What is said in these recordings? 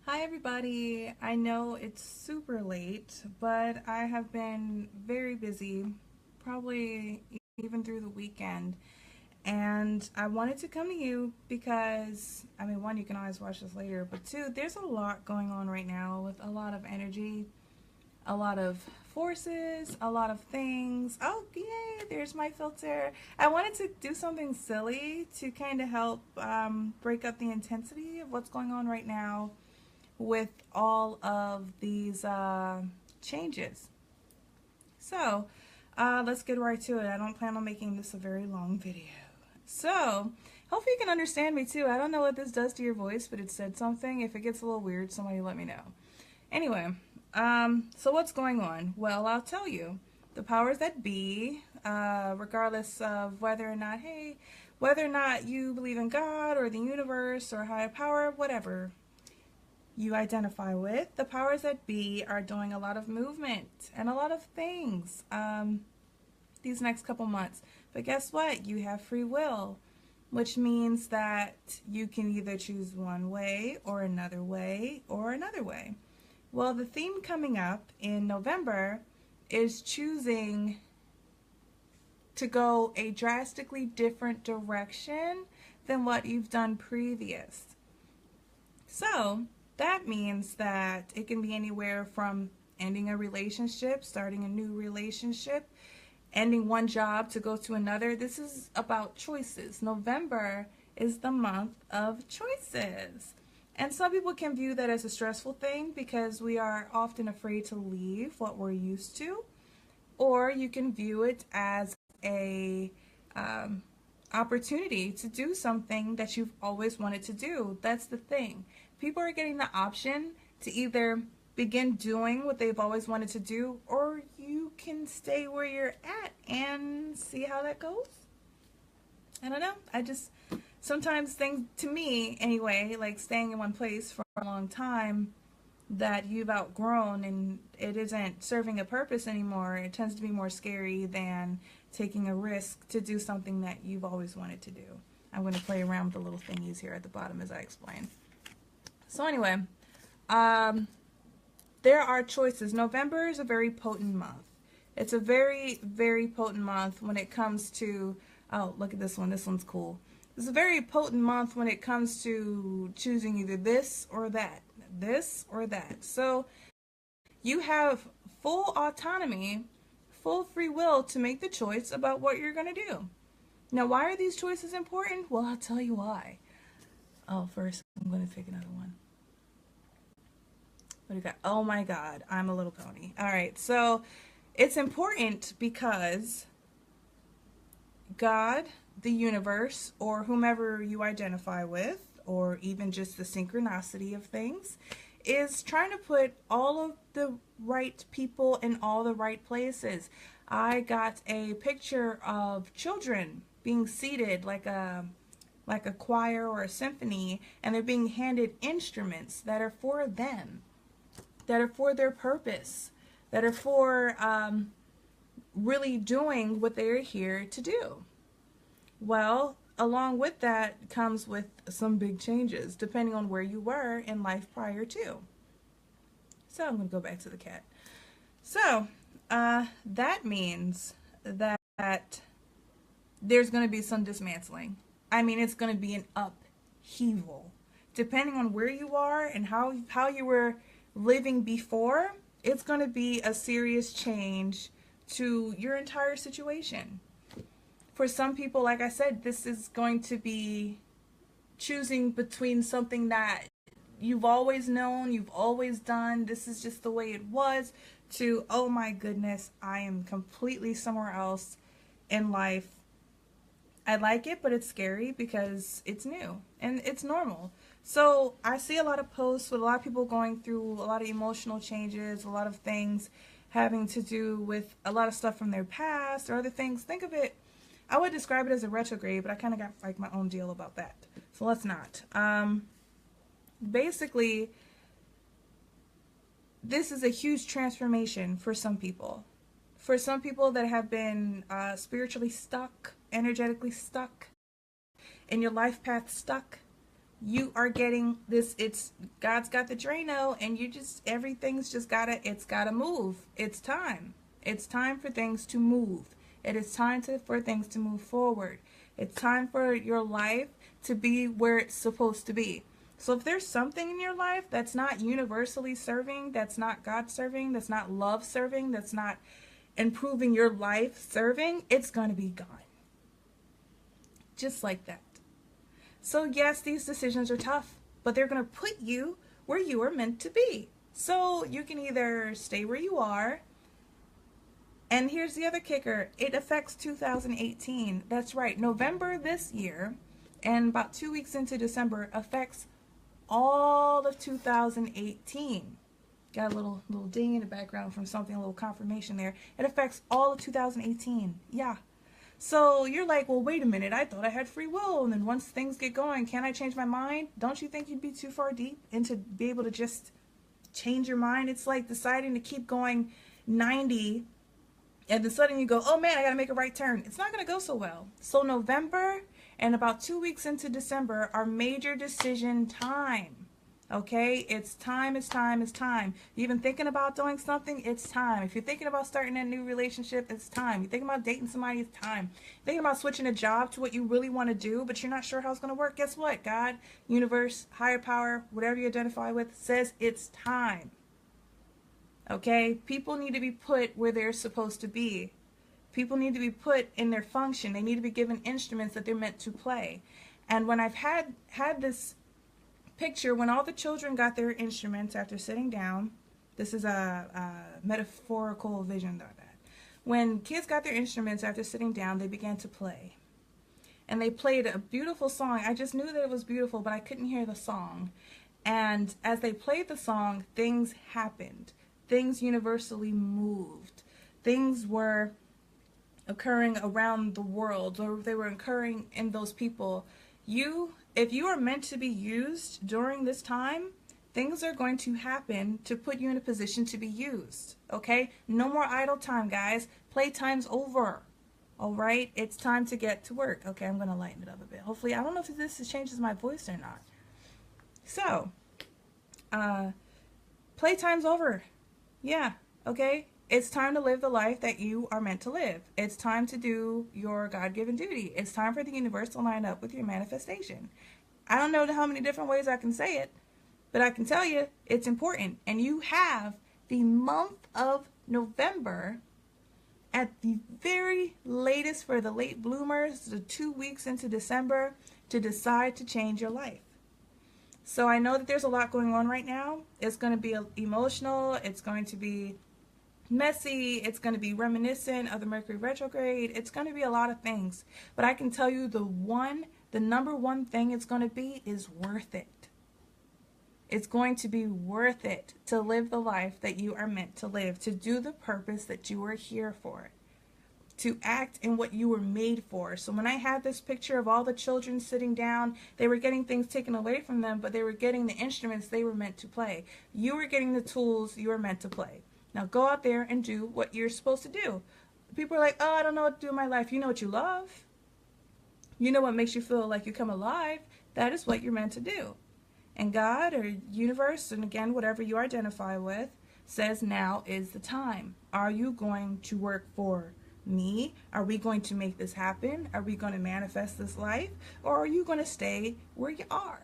Hi everybody. I know it's super late, but I have been very busy, probably even through the weekend. And I wanted to come to you because, one, you can always watch this later, but two, there's a lot going on right now with a lot of energy, a lot of forces, a lot of things. Oh, yay, there's my filter. I wanted to do something silly to kind of help break up the intensity of what's going on right now with all of these changes. So let's get right to it. I don't plan on making this a very long video. So hopefully you can understand me too. I don't know what this does to your voice, but it said something. If it gets a little weird, somebody let me know. Anyway, so what's going on? Well, I'll tell you. The powers that be, regardless of whether or not you believe in God or the universe or higher power, whatever you identify with, the powers that be are doing a lot of movement and a lot of things these next couple months. But guess what? You have free will, which means that you can either choose one way or another way or another way. Well, the theme coming up in November is choosing to go a drastically different direction than what you've done previous. So that means that it can be anywhere from ending a relationship, starting a new relationship, ending one job to go to another. This is about choices. November is the month of choices. And some people can view that as a stressful thing because we are often afraid to leave what we're used to. Or you can view it as a opportunity to do something that you've always wanted to do. That's the thing. People are getting the option to either begin doing what they've always wanted to do, or you can stay where you're at and see how that goes. I don't know. Sometimes things, to me anyway, like staying in one place for a long time that you've outgrown and it isn't serving a purpose anymore, it tends to be more scary than taking a risk to do something that you've always wanted to do. I'm going to play around with the little thingies here at the bottom as I explain. So anyway, there are choices. November is a very potent month. It's a very, very potent month when it comes to, oh, look at this one. This one's cool. It's a very potent month when it comes to choosing either this or that. This or that. So you have full autonomy, full free will to make the choice about what you're going to do. Now, why are these choices important? Well, I'll tell you why. Oh, first, I'm going to take another one. What do you got? Oh my God, I'm a little pony. All right, so it's important because God, the universe, or whomever you identify with, or even just the synchronicity of things, is trying to put all of the right people in all the right places. I got a picture of children being seated like a choir or a symphony, and they're being handed instruments that are for them, that are for their purpose, that are for really doing what they're here to do. Well, along with that comes with some big changes depending on where you were in life prior to. So I'm going to go back to the cat. So that means that there's going to be some dismantling. It's going to be an upheaval. Depending on where you are and how you were living before, it's going to be a serious change to your entire situation. For some people, like I said, this is going to be choosing between something that you've always known, you've always done, this is just the way it was, to, oh my goodness, I am completely somewhere else in life. I like it, but it's scary because it's new and it's normal. So I see a lot of posts with a lot of people going through a lot of emotional changes, a lot of things having to do with a lot of stuff from their past or other things. Think of it, I would describe it as a retrograde, but I kind of got like my own deal about that. So let's not. Basically, this is a huge transformation for some people. For some people that have been spiritually stuck, energetically stuck, in your life path stuck, You are getting this, God's got the Drano, and everything's just it's gotta move. It's time. It's time for things to move. It is time for things to move forward. It's time for your life to be where it's supposed to be. So if there's something in your life that's not universally serving, that's not God serving, that's not love serving, that's not improving your life serving, it's going to be gone. Just like that. So yes, these decisions are tough, but they're going to put you where you are meant to be. So you can either stay where you are, and here's the other kicker, it affects 2018. That's right, November this year, and about 2 weeks into December, affects all of 2018. Got a little ding in the background from something, a little confirmation there. It affects all of 2018. Yeah. So you're like, well, wait a minute. I thought I had free will. And then once things get going, can I change my mind? Don't you think you'd be too far deep into be able to just change your mind? It's like deciding to keep going 90 and then suddenly you go, oh man, I got to make a right turn. It's not going to go so well. So November and about 2 weeks into December are major decision time. Okay, it's time, it's time, it's time. You've been thinking about doing something, it's time. If you're thinking about starting a new relationship, it's time. You're thinking about dating somebody, it's time. You're thinking about switching a job to what you really want to do, but you're not sure how it's going to work. Guess what? God, universe, higher power, whatever you identify with, says it's time. Okay, people need to be put where they're supposed to be. People need to be put in their function. They need to be given instruments that they're meant to play. And when I've had this picture, when all the children got their instruments after sitting down, this is a metaphorical vision of that. When kids got their instruments after sitting down, they began to play. And they played a beautiful song. I just knew that it was beautiful, but I couldn't hear the song. And as they played the song, things happened. Things universally moved. Things were occurring around the world, or they were occurring in those people. If you are meant to be used during this time, things are going to happen to put you in a position to be used. Okay? No more idle time, guys. Playtime's over. All right? It's time to get to work. Okay, I'm going to lighten it up a bit. Hopefully, I don't know if this changes my voice or not. So, playtime's over. Yeah, okay? It's time to live the life that you are meant to live. It's time to do your God-given duty. It's time for the universe to line up with your manifestation. I don't know how many different ways I can say it, but I can tell you it's important. And you have the month of November at the very latest for the late bloomers, the 2 weeks into December, to decide to change your life. So I know that there's a lot going on right now. It's going to be emotional. It's going to be messy. It's going to be reminiscent of the Mercury retrograde. It's going to be a lot of things. But I can tell you the number one thing it's going to be is worth it. It's going to be worth it to live the life that you are meant to live, to do the purpose that you are here for, to act in what you were made for. So when I had this picture of all the children sitting down, they were getting things taken away from them, but they were getting the instruments they were meant to play. You were getting the tools you were meant to play. Now go out there and do what you're supposed to do. People are like, oh, I don't know what to do in my life. You know what you love. You know what makes you feel like you come alive. That is what you're meant to do. And God or universe, and again, whatever you identify with, says now is the time. Are you going to work for me? Are we going to make this happen? Are we going to manifest this life? Or are you going to stay where you are?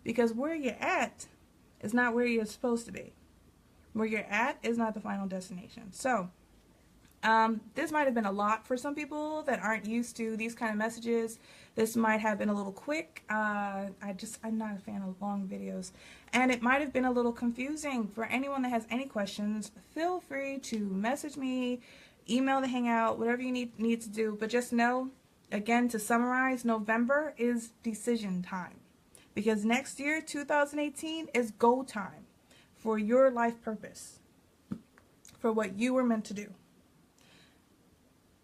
Because where you're at is not where you're supposed to be. Where you're at is not the final destination. So, this might have been a lot for some people that aren't used to these kind of messages. This might have been a little quick. I'm not a fan of long videos. And it might have been a little confusing. For anyone that has any questions, feel free to message me, email the Hangout, whatever you need to do. But just know, again, to summarize, November is decision time. Because next year, 2018, is go time for your life purpose, for what you were meant to do.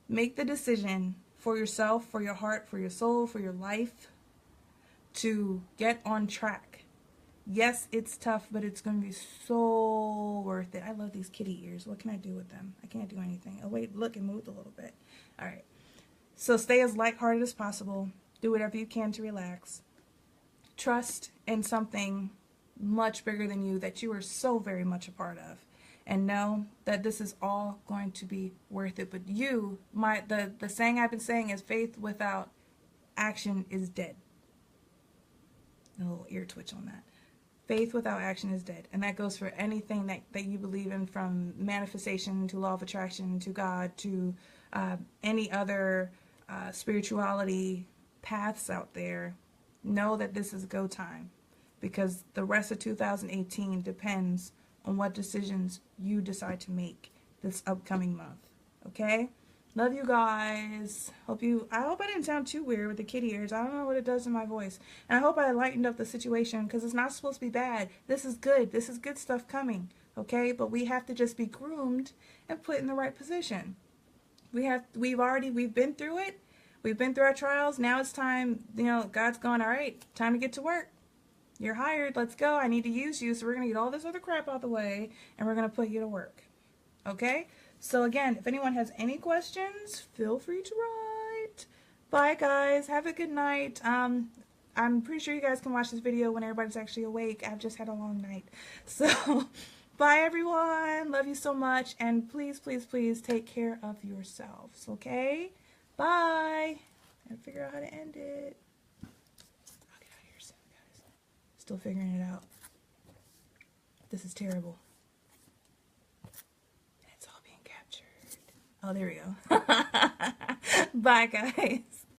Make the decision for yourself, for your heart, for your soul, for your life, to get on track. Yes, it's tough, but it's going to be so worth it. I love these kitty ears. What can I do with them? I can't do anything. Oh, wait, look, it moved a little bit. All right. So stay as lighthearted as possible. Do whatever you can to relax. trust in something much bigger than you that you are so very much a part of, and know that this is all going to be worth it. But the saying I've been saying is, faith without action is dead. A little ear twitch on that. Faith without action is dead. And that goes for anything that you believe in, from manifestation to law of attraction to God to any other spirituality paths out there. Know that this is go time, because the rest of 2018 depends on what decisions you decide to make this upcoming month. Okay? Love you guys. I hope I didn't sound too weird with the kitty ears. I don't know what it does to my voice. And I hope I lightened up the situation, because it's not supposed to be bad. This is good. This is good stuff coming. Okay? But we have to just be groomed and put in the right position. We've been through it. We've been through our trials. Now it's time, God's going, all right, time to get to work. You're hired. Let's go. I need to use you. So we're going to get all this other crap out of the way, and we're going to put you to work. Okay? So again, if anyone has any questions, feel free to write. Bye, guys. Have a good night. I'm pretty sure you guys can watch this video when everybody's actually awake. I've just had a long night. So, bye, everyone. Love you so much. And please, please, please take care of yourselves. Okay? Bye. And figure out how to end it. I'll get out of here soon, guys. Still figuring it out. This is terrible. And it's all being captured. Oh, there we go. Bye, guys.